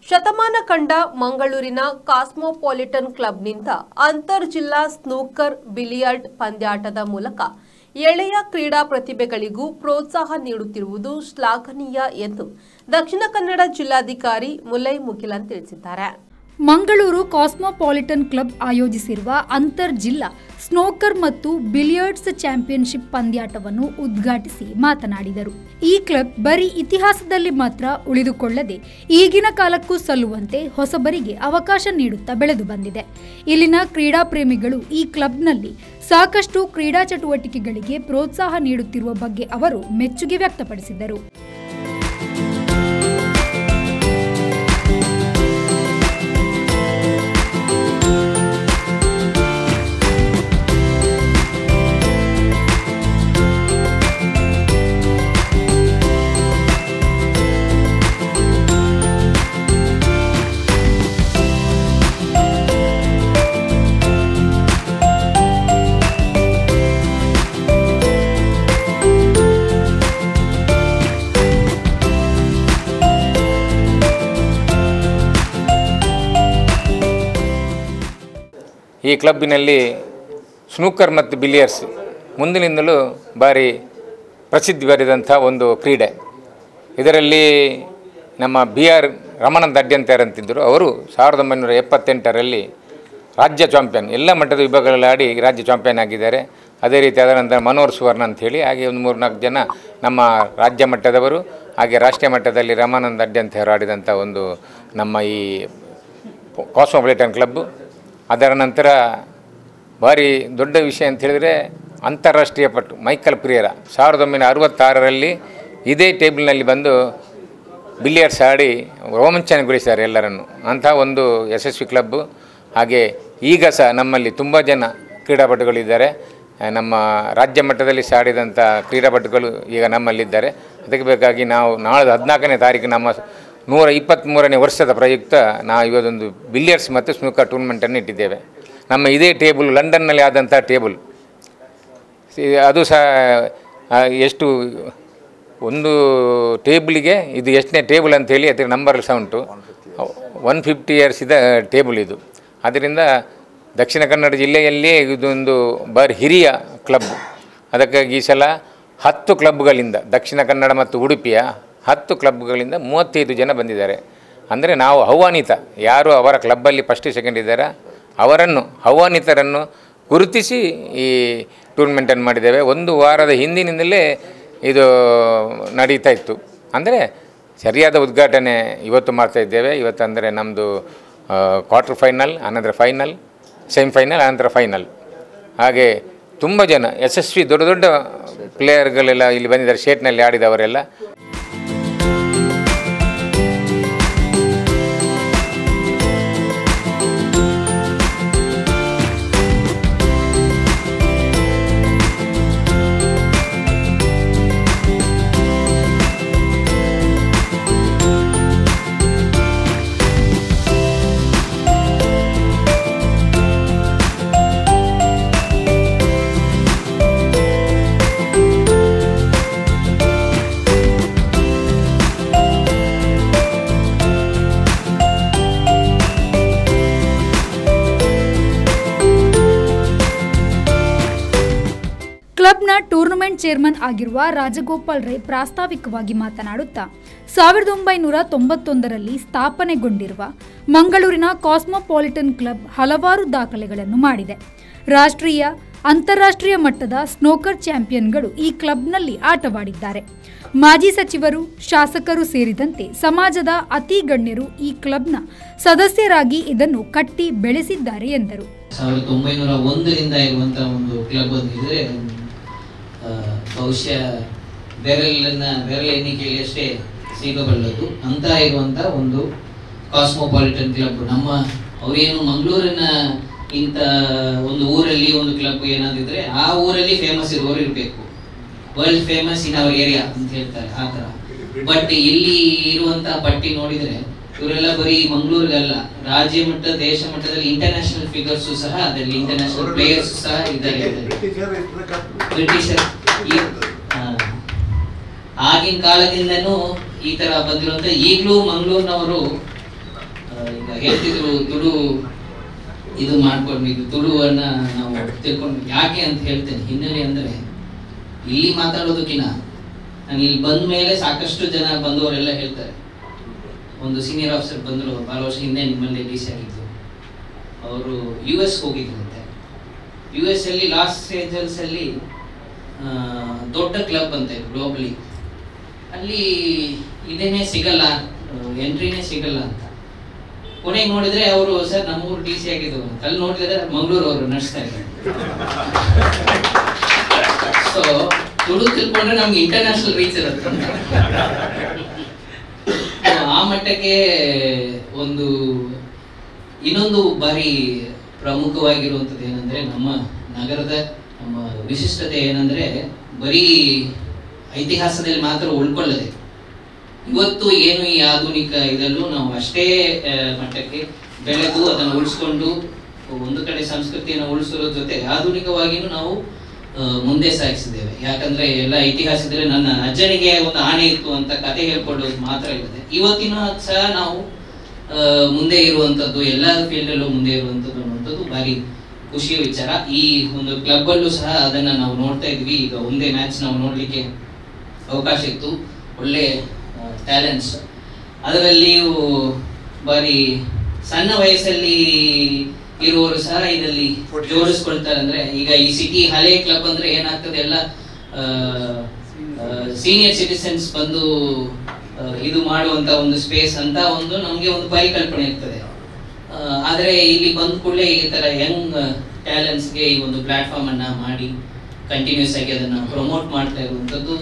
ಶತಮಾನ ಕಂಡ ಮಂಗಳೂರಿನ ಕಾಸ್ಮೋಪಾಲಿಟನ್ ಕ್ಲಬ್ನಿಂದ ಅಂತರ್ ಜಿಲ್ಲಾ ಸ್ನೂಕರ್ ಬಿಲಿಯರ್ಡ್ ಪಂದ್ಯಾಟದ ಮೂಲಕ ಎಳೆಯ ಕ್ರೀಡಾ ಪ್ರತಿಭೆಗಳಿಗೂ ಪ್ರೋತ್ಸಾಹ ನೀಡುತ್ತಿರುವುದು ಶ್ಲಾಘನೀಯ ಎಂದು ದಕ್ಷಿಣ ಕನ್ನಡ ಜಿಲ್ಲಾಧಿಕಾರಿ ಮುಲೈ ಮುಗಿಲನ್ ತಿಳಿಸಿದ್ದಾರೆ. ಮಂಗಳೂರು ಕಾಸ್ಮೋಪಾಲಿಟನ್ ಕ್ಲಬ್ ಆಯೋಜಿಸಿರುವ ಅಂತರ್ ಜಿಲ್ಲಾ ಸ್ನೂಕರ್ ಮತ್ತು ಬಿಲಿಯರ್ಡ್ಸ್ ಚಾಂಪಿಯನ್ಶಿಪ್ ಪಂದ್ಯಾಟವನ್ನು ಉದ್ಘಾಟಿಸಿ ಮಾತನಾಡಿದರು. ಈ ಕ್ಲಬ್ ಬರೀ ಇತಿಹಾಸದಲ್ಲಿ ಮಾತ್ರ ಉಳಿದುಕೊಳ್ಳದೆ ಈಗಿನ ಕಾಲಕ್ಕೂ ಸಲ್ಲುವಂತೆ ಹೊಸಬರಿಗೆ ಅವಕಾಶ ನೀಡುತ್ತಾ ಬೆಳೆದು ಬಂದಿದೆ. ಇಲ್ಲಿನ ಕ್ರೀಡಾ ಪ್ರೇಮಿಗಳು ಈ ಕ್ಲಬ್ನಲ್ಲಿ ಸಾಕಷ್ಟು ಕ್ರೀಡಾ ಚಟುವಟಿಕೆಗಳಿಗೆ ಪ್ರೋತ್ಸಾಹ ನೀಡುತ್ತಿರುವ ಬಗ್ಗೆ ಅವರು ಮೆಚ್ಚುಗೆ ವ್ಯಕ್ತಪಡಿಸಿದರು. ಈ ಕ್ಲಬ್ಬಿನಲ್ಲಿ ಸ್ನೂಕರ್ ಮತ್ತು ಬಿಲಿಯರ್ಸ್ ಮುಂದಿನಿಂದಲೂ ಭಾರಿ ಪ್ರಸಿದ್ಧಿ ಬರೆದಂಥ ಒಂದು ಕ್ರೀಡೆ. ಇದರಲ್ಲಿ ನಮ್ಮ BR ರಮಾನಂದ ಅಡ್ಯಂತ್ಯರಂತಿದ್ದರು. ಅವರು 1978ರಲ್ಲಿ ರಾಜ್ಯ ಚಾಂಪಿಯನ್, ಎಲ್ಲ ಮಟ್ಟದ ವಿಭಾಗಗಳಲ್ಲಿ ಆಡಿ ರಾಜ್ಯ ಚಾಂಪಿಯನ್ ಆಗಿದ್ದಾರೆ. ಅದೇ ರೀತಿ ಅದರ ನಂತರ ಮನೋಹರ್ ಸುವರ್ಣ ಅಂಥೇಳಿ ಹಾಗೆ ಒಂದು 3-4 ಜನ ನಮ್ಮ ರಾಜ್ಯ ಮಟ್ಟದವರು, ಹಾಗೆ ರಾಷ್ಟ್ರೀಯ ಮಟ್ಟದಲ್ಲಿ ರಮಾನಂದ ಅಡ್ಯಂತ್ಯರು ಆಡಿದಂಥ ಒಂದು ನಮ್ಮ ಈ ಕಾಸ್ಮೋಪಾಲಿಟನ್ ಕ್ಲಬ್ಬು. ಅದರ ನಂತರ ಭಾರಿ ದೊಡ್ಡ ವಿಷಯ ಅಂತ ಹೇಳಿದರೆ ಅಂತಾರಾಷ್ಟ್ರೀಯ ಪಟ್ಟು ಮೈಕಲ್ ಪ್ರಿಯರ 1966ರಲ್ಲಿ ಇದೇ ಟೇಬಲ್ನಲ್ಲಿ ಬಂದು ಬಿಲಿಯರ್ಡ್ಸ್ ಆಡಿ ರೋಮಾಂಚನಗೊಳಿಸಿದ್ದಾರೆ ಎಲ್ಲರನ್ನು. ಅಂಥ ಒಂದು ಯಶಸ್ವಿ ಕ್ಲಬ್ಬು. ಹಾಗೆ ಈಗ ಸಹ ನಮ್ಮಲ್ಲಿ ತುಂಬ ಜನ ಕ್ರೀಡಾಪಟುಗಳಿದ್ದಾರೆ. ನಮ್ಮ ರಾಜ್ಯ ಮಟ್ಟದಲ್ಲಿ ಆಡಿದಂಥ ಕ್ರೀಡಾಪಟುಗಳು ಈಗ ನಮ್ಮಲ್ಲಿದ್ದಾರೆ. ಅದಕ್ಕೆ ಬೇಕಾಗಿ ನಾವು ನಾಳೆ 14ನೇ ತಾರೀಕು ನಮ್ಮ 123ನೇ ವರ್ಷದ ಪ್ರಯುಕ್ತ ನಾವು ಇವತ್ತೊಂದು ಬಿಲಿಯರ್ಡ್ಸ್ ಮತ್ತು ಸ್ನೂಕರ್ ಟೂರ್ನಮೆಂಟನ್ನು ಇಟ್ಟಿದ್ದೇವೆ. ನಮ್ಮ ಇದೇ ಟೇಬಲ್ ಲಂಡನ್ನಲ್ಲಿ ಆದಂಥ ಟೇಬಲ್, ಅದು ಸಹ ಎಷ್ಟು ಒಂದು ಟೇಬಲಿಗೆ ಇದು ಎಷ್ಟನೇ ಟೇಬಲ್ ಅಂಥೇಳಿ ಅದರ ನಂಬರ್ ಸಹ ಉಂಟು. 150 ಇಯರ್ಸ್ ಇದ್ದ ಟೇಬಲ್ ಇದು. ಆದ್ದರಿಂದ ದಕ್ಷಿಣ ಕನ್ನಡ ಜಿಲ್ಲೆಯಲ್ಲಿಯೇ ಇದೊಂದು ಭಾರಿ ಹಿರಿಯ ಕ್ಲಬ್. ಅದಕ್ಕಾಗಿ ಈ ಸಲ 10 ಕ್ಲಬ್ಗಳಿಂದ ದಕ್ಷಿಣ ಕನ್ನಡ ಮತ್ತು ಉಡುಪಿಯ 10 ಕ್ಲಬ್ಗಳಿಂದ 35 ಜನ ಬಂದಿದ್ದಾರೆ. ಅಂದರೆ ನಾವು ಆಹ್ವಾನಿತ ಯಾರು ಅವರ ಕ್ಲಬ್ಬಲ್ಲಿ ಫಸ್ಟ್ ಸೆಕೆಂಡ್ ಇದ್ದಾರೆ ಅವರನ್ನು ಆಹ್ವಾನಿತರನ್ನು ಗುರುತಿಸಿ ಈ ಟೂರ್ನಮೆಂಟನ್ನು ಮಾಡಿದ್ದೇವೆ. ಒಂದು ವಾರದ ಹಿಂದಿನಿಂದಲೇ ಇದು ನಡೀತಾ ಇತ್ತು. ಅಂದರೆ ಸರಿಯಾದ ಉದ್ಘಾಟನೆ ಇವತ್ತು ಮಾಡ್ತಾ ಇದ್ದೇವೆ. ಇವತ್ತು ಅಂದರೆ ನಮ್ಮದು ಕ್ವಾರ್ಟರ್ ಫೈನಲ್, ಅನಂತರ ಫೈನಲ್, ಸೆಮಿಫೈನಲ್, ಅನಂತರ ಫೈನಲ್. ಹಾಗೆ ತುಂಬ ಜನ ಯಶಸ್ವಿ ದೊಡ್ಡ ದೊಡ್ಡ ಪ್ಲೇಯರ್ಗಳೆಲ್ಲ ಇಲ್ಲಿ ಬಂದಿದ್ದಾರೆ, ಸ್ಟೇಟ್ನಲ್ಲಿ ಆಡಿದವರೆಲ್ಲ. ಕ್ಲಬ್ನ ಟೂರ್ನಮೆಂಟ್ ಚೇರ್ಮನ್ ಆಗಿರುವ ರಾಜಗೋಪಾಲ್ ರೈ ಪ್ರಾಸ್ತಾವಿಕವಾಗಿ ಮಾತನಾಡುತ್ತಾ 1991ರಲ್ಲಿ ಸ್ಥಾಪನೆಗೊಂಡಿರುವ ಮಂಗಳೂರಿನ ಕಾಸ್ಮೋಪಾಲಿಟನ್ ಕ್ಲಬ್ ಹಲವಾರು ದಾಖಲೆಗಳನ್ನು ಮಾಡಿದೆ. ರಾಷ್ಟ್ರೀಯ, ಅಂತಾರಾಷ್ಟ್ರೀಯ ಮಟ್ಟದ ಸ್ನೂಕರ್ ಚಾಂಪಿಯನ್ಗಳು ಈ ಕ್ಲಬ್ನಲ್ಲಿ ಆಟವಾಡಿದ್ದಾರೆ. ಮಾಜಿ ಸಚಿವರು, ಶಾಸಕರು ಸೇರಿದಂತೆ ಸಮಾಜದ ಅತಿ ಗಣ್ಯರು ಈ ಕ್ಲಬ್ನ ಸದಸ್ಯರಾಗಿ ಇದನ್ನು ಕಟ್ಟಿ ಬೆಳೆಸಿದ್ದಾರೆ ಎಂದರು. 1901ರಿಂದ ಇರುವಂತಹ ಒಂದು ಕ್ಲಬ್ ಅಂತಿದ್ರೆ ಬಹುಶಃ ಬೆರಳ ಎಣ್ಣಿಕೆಯಲ್ಲಿ ಅಷ್ಟೇ ಸಿಗಬಲ್ಲದು ಅಂತ ಇರುವಂತಹ ಒಂದು ಕಾಸ್ಮೋಪಾಲಿಟನ್ ಕ್ಲಬ್. ನಮ್ಮ ಅವರೇನು ಮಂಗಳೂರಿನ ಇಂಥ ಒಂದು ಊರಲ್ಲಿ ಒಂದು ಕ್ಲಬ್ ಏನಾದಿದ್ರೆ ಆ ಊರಲ್ಲಿ ಫೇಮಸ್ ಇರುವವರು ಇರಬೇಕು, world famous in our area ಅಂತ ಹೇಳ್ತಾರೆ ಆ ತರ. ಬಟ್ ಇಲ್ಲಿ ಇರುವಂತಹ ಪಟ್ಟಿ ನೋಡಿದ್ರೆ ಇವರೆಲ್ಲ ಬರೀ ಮಂಗಳೂರಿಗಲ್ಲ, ರಾಜ್ಯ ಮಟ್ಟ, ದೇಶ ಮಟ್ಟದಲ್ಲಿ ಇಂಟರ್ನ್ಯಾಷನಲ್ ಫಿಗರ್ಸ್ ಸಹ ಅದರಲ್ಲಿ, ಇಂಟರ್ನ್ಯಾಷನಲ್ ಪ್ಲೇಯರ್ಸ್ ಸಹ ಇದ್ದಾರೆ. ಬ್ರಿಟಿಷರ್ ಆಗಿನ ಕಾಲದಿಂದನೂ ಈ ತರ ಬಂದಿರುವಂತ, ಈಗಲೂ ಮಂಗಳೂರಿನವರು ಈಗ ಹೇಳ್ತಿದ್ರು ತುಳು ಇದು ಮಾಡ್ಕೊಂಡಿದ್ದು, ತುಳುವನ್ನ ನಾವು ತಿಳ್ಕೊಂಡು ಯಾಕೆ ಅಂತ ಹೇಳ್ತೇನೆ. ಹಿನ್ನೆಲೆ ಅಂದರೆ ಇಲ್ಲಿ ಮಾತಾಡೋದಕ್ಕಿಂತ ನಾನು ಇಲ್ಲಿ ಬಂದ ಮೇಲೆ ಸಾಕಷ್ಟು ಜನ ಬಂದವರೆಲ್ಲ ಹೇಳ್ತಾರೆ, ಒಂದು ಸೀನಿಯರ್ ಆಫೀಸರ್ ಬಂದರು ಭಾಳ ವರ್ಷ ಹಿಂದೆ ನಿಮ್ಮಲ್ಲಿ ಡಿ ಸಿ ಆಗಿದ್ದು, ಅವರು US ಹೋಗಿದ್ರಂತೆ. US ಅಲ್ಲಿ ಲಾಸ್ ಏಂಜಲ್ಸ್ ಅಲ್ಲಿ ದೊಡ್ಡ ಕ್ಲಬ್ ಅಂತೆ ಗ್ಲೋಬಲಿ, ಅಲ್ಲಿ ಇದೇನೇ ಸಿಗಲ್ಲ, ಎಂಟ್ರಿನೇ ಸಿಗಲ್ಲ ಅಂತ. ಕೊನೆಗೆ ನೋಡಿದ್ರೆ ಅವರು ಸರ್ ನಮ್ಮೂರು ಡಿ ಸಿ ಆಗಿದ್ದು, ಅಲ್ಲಿ ನೋಡಿದ್ರೆ ಮಂಗಳೂರು ಅವರು ನಡೆಸ್ತಾ ಇದ್ದಾರೆ. ಸೊ ತುಳು ತಿಳ್ಕೊಂಡ್ರೆ ನಮ್ಗೆ ಇಂಟರ್ನ್ಯಾಷನಲ್ ರೀಚ್ ಇರುತ್ತೆ. ಆ ಮಟ್ಟಕ್ಕೆ ಒಂದು ಇನ್ನೊಂದು ಬಾರಿ ಪ್ರಮುಖವಾಗಿರುವಂಥದ್ದು ಏನಂದ್ರೆ, ನಮ್ಮ ನಗರದ ನಮ್ಮ ವಿಶಿಷ್ಟತೆ ಏನಂದ್ರೆ ಬರೀ ಇತಿಹಾಸದಲ್ಲಿ ಮಾತ್ರ ಉಳ್ಕೊಳ್ಳದೆ ಇವತ್ತು ಏನು ಈ ಆಧುನಿಕ ಇದರಲ್ಲೂ ನಾವು ಅಷ್ಟೇ ಮಟ್ಟಕ್ಕೆ ಬೆಳೆದು ಅದನ್ನು ಉಳಿಸ್ಕೊಂಡು ಒಂದು ಕಡೆ ಸಂಸ್ಕೃತಿಯನ್ನು ಉಳಿಸೋದ್ರ ಜೊತೆ ಆಧುನಿಕವಾಗಿಯೂ ನಾವು ಮುಂದೆ ಸಾಗಿಸಿದ್ದೇವೆ. ಯಾಕಂದ್ರೆ ಎಲ್ಲ ಇತಿಹಾಸದಲ್ಲಿ ನನ್ನ ಅಜ್ಜನಿಗೆ ಒಂದು ಆಣೆ ಇತ್ತು ಅಂತ ಕತೆ ಹೇಳ್ಕೊಳ್ಳೋದು ಮಾತ್ರ ಇಲ್ಲದೆ ಇವತ್ತಿನ ಸಹ ನಾವು ಮುಂದೆ ಇರುವಂತದ್ದು, ಎಲ್ಲ ಫೀಲ್ಡ್ ಅಲ್ಲೂ ಮುಂದೆ ಇರುವಂತದ್ದು ಅನ್ನುವಂಥದ್ದು ಭಾರಿ ಖುಷಿಯ ವಿಚಾರ. ಈ ಒಂದು ಕ್ಲಬ್ ಅಲ್ಲೂ ಸಹ ಅದನ್ನ ನಾವು ನೋಡ್ತಾ ಇದ್ವಿ. ಈಗ ಒಂದೇ ಮ್ಯಾಚ್ ನಾವು ನೋಡ್ಲಿಕ್ಕೆ ಅವಕಾಶ ಇತ್ತು. ಒಳ್ಳೆ ಟ್ಯಾಲೆಂಟ್ಸ್ ಅದರಲ್ಲಿಯೂ ಬಾರಿ ಸಣ್ಣ ವಯಸ್ಸಲ್ಲಿ ಇರುವವರು ಸಹ ಇದರಲ್ಲಿ ಜೋಡಿಸ್ಕೊಳ್ತಾರೆ. ಅಂದ್ರೆ ಈಗ ಈ ಸಿಟಿ ಹಳೆ ಕ್ಲಬ್ ಅಂದ್ರೆ ಏನಾಗ್ತದೆ, ಎಲ್ಲ ಸೀನಿಯರ್ ಸಿಟಿಸನ್ಸ್ ಬಂದು ಇದು ಮಾಡುವಂತ ಒಂದು ಸ್ಪೇಸ್ ಅಂತ ಒಂದು ನಮ್ಗೆ ಒಂದು ಪರಿಕಲ್ಪನೆ ಇರ್ತದೆ. ಆದ್ರೆ ಇಲ್ಲಿ ಬಂದ ಕೂಡಲೇ ಈ ತರ ಯಂಗ್ ಟ್ಯಾಲೆಂಟ್ಸ್ಗೆ ಈ ಒಂದು ಪ್ಲಾಟ್ಫಾರ್ಮ್ ಅನ್ನ ಮಾಡಿ ಕಂಟಿನ್ಯೂಸ್ ಆಗಿ ಅದನ್ನ ಪ್ರಮೋಟ್ ಮಾಡ್ತಾ ಇರುವಂತದ್ದು.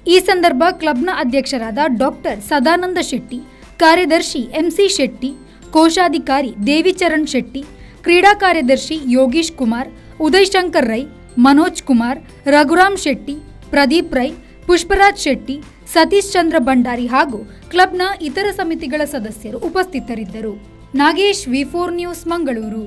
ಈ ಸಂದರ್ಭ ಕ್ಲಬ್ನ ಅಧ್ಯಕ್ಷರಾದ ಡಾಕ್ಟರ್ ಸದಾನಂದ ಶೆಟ್ಟಿ, ಕಾರ್ಯದರ್ಶಿ MC ಶೆಟ್ಟಿ, ಕೋಶಾಧಿಕಾರಿ ದೇವಿಚರಣ್ ಶೆಟ್ಟಿ, ಕ್ರೀಡಾ ಕಾರ್ಯದರ್ಶಿ ಯೋಗೀಶ್ ಕುಮಾರ್, ಉದಯ್ ಶಂಕರ್ ರೈ, ಮನೋಜ್ ಕುಮಾರ್, ರಘುರಾಮ್ ಶೆಟ್ಟಿ, ಪ್ರದೀಪ್ ರೈ, ಪುಷ್ಪರಾಜ್ ಶೆಟ್ಟಿ, ಸತೀಶ್ ಚಂದ್ರ ಭಂಡಾರಿ ಹಾಗೂ ಕ್ಲಬ್ನ ಇತರ ಸಮಿತಿಗಳ ಸದಸ್ಯರು ಉಪಸ್ಥಿತರಿದ್ದರು. Nagesh, V4 news, Mangaluru.